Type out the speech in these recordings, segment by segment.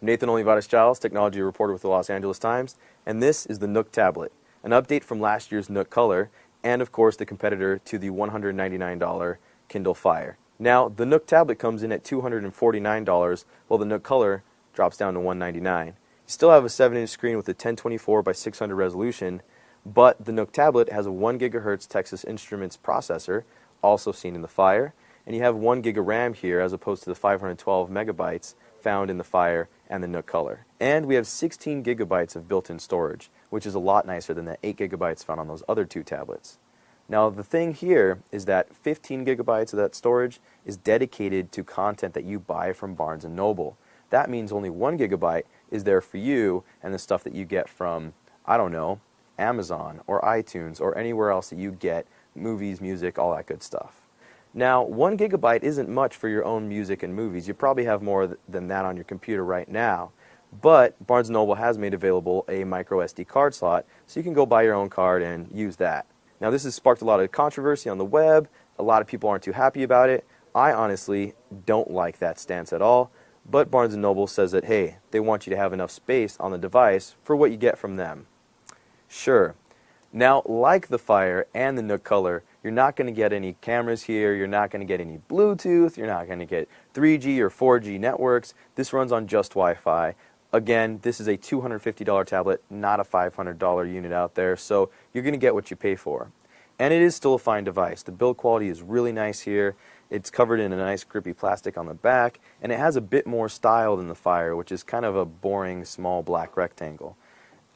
Nathan Olivares-Giles, technology reporter with the Los Angeles Times, and this is the Nook tablet, an update from last year's Nook Color, and of course the competitor to the $199 Kindle Fire. Now, the Nook tablet comes in at $249, while the Nook Color drops down to $199. You still have a 7-inch screen with a 1024 by 600 resolution, but the Nook tablet has a 1 GHz Texas Instruments processor, also seen in the Fire, and you have 1 gig of RAM here as opposed to the 512 megabytes found in the Fire and the Nook Color. And we have 16 gigabytes of built-in storage, which is a lot nicer than the 8 gigabytes found on those other two tablets. Now the thing here is that 15 gigabytes of that storage is dedicated to content that you buy from Barnes & Noble. That means only 1 gigabyte is there for you and the stuff that you get from, I don't know, Amazon or iTunes or anywhere else that you get movies, music, all that good stuff. Now, 1 gigabyte isn't much for your own music and movies. You probably have more than that on your computer right now. But Barnes & Noble has made available a micro SD card slot, so you can go buy your own card and use that. Now, this has sparked a lot of controversy on the web. A lot of people aren't too happy about it. I honestly don't like that stance at all. But Barnes & Noble says that, hey, they want you to have enough space on the device for what you get from them. Sure. Now, like the Fire and the Nook Color, you're not going to get any cameras here, you're not going to get any Bluetooth, you're not going to get 3G or 4G networks. This runs on just Wi-Fi. Again, this is a $250 tablet, not a $500 unit out there, so you're going to get what you pay for. And it is still a fine device. The build quality is really nice here. It's covered in a nice grippy plastic on the back, and it has a bit more style than the Fire, which is kind of a boring small black rectangle.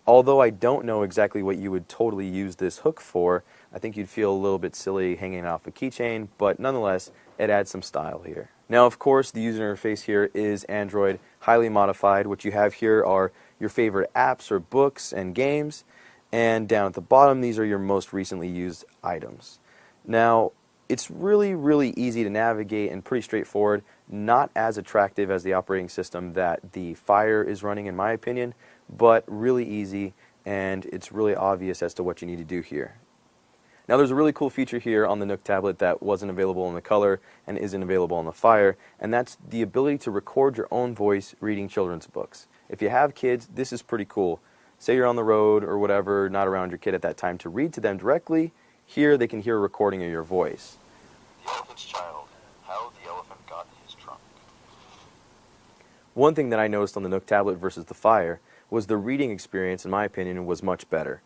Although I don't know exactly what you would totally use this hook for, I think you'd feel a little bit silly hanging off a keychain, but nonetheless, it adds some style here. Now, of course, the user interface here is Android, highly modified. What you have here are your favorite apps or books and games, and down at the bottom, these are your most recently used items. Now, it's really, really easy to navigate and pretty straightforward, not as attractive as the operating system that the Fire is running, in my opinion, but really easy, and it's really obvious as to what you need to do here. Now, there's a really cool feature here on the Nook tablet that wasn't available in the Color and isn't available on the Fire, and that's the ability to record your own voice reading children's books. If you have kids, this is pretty cool. Say you're on the road or whatever, not around your kid at that time, to read to them directly, here they can hear a recording of your voice. The Elephant's Child, How the Elephant Got in His Trunk. One thing that I noticed on the Nook tablet versus the Fire was the reading experience, in my opinion, was much better.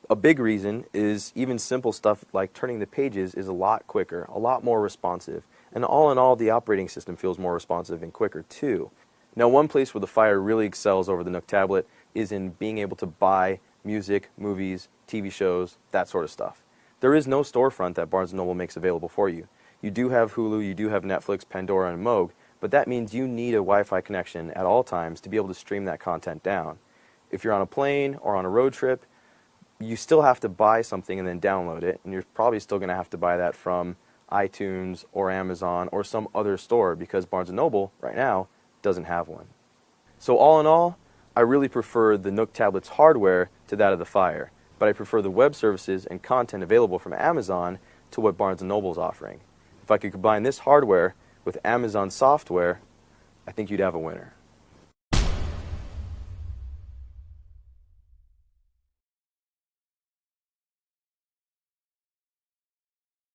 A big reason is even simple stuff like turning the pages is a lot quicker, a lot more responsive, and all in all, the operating system feels more responsive and quicker too. Now, one place where the Fire really excels over the Nook tablet is in being able to buy music, movies, TV shows, that sort of stuff. There is no storefront that Barnes & Noble makes available for you. You do have Hulu, you do have Netflix, Pandora, and Moog, but that means you need a Wi-Fi connection at all times to be able to stream that content down. If you're on a plane or on a road trip, you still have to buy something and then download it, and you're probably still going to have to buy that from iTunes or Amazon or some other store because Barnes & Noble, right now, doesn't have one. So all in all, I really prefer the Nook tablet's hardware to that of the Fire, but I prefer the web services and content available from Amazon to what Barnes & Noble is offering. If I could combine this hardware with Amazon software, I think you'd have a winner.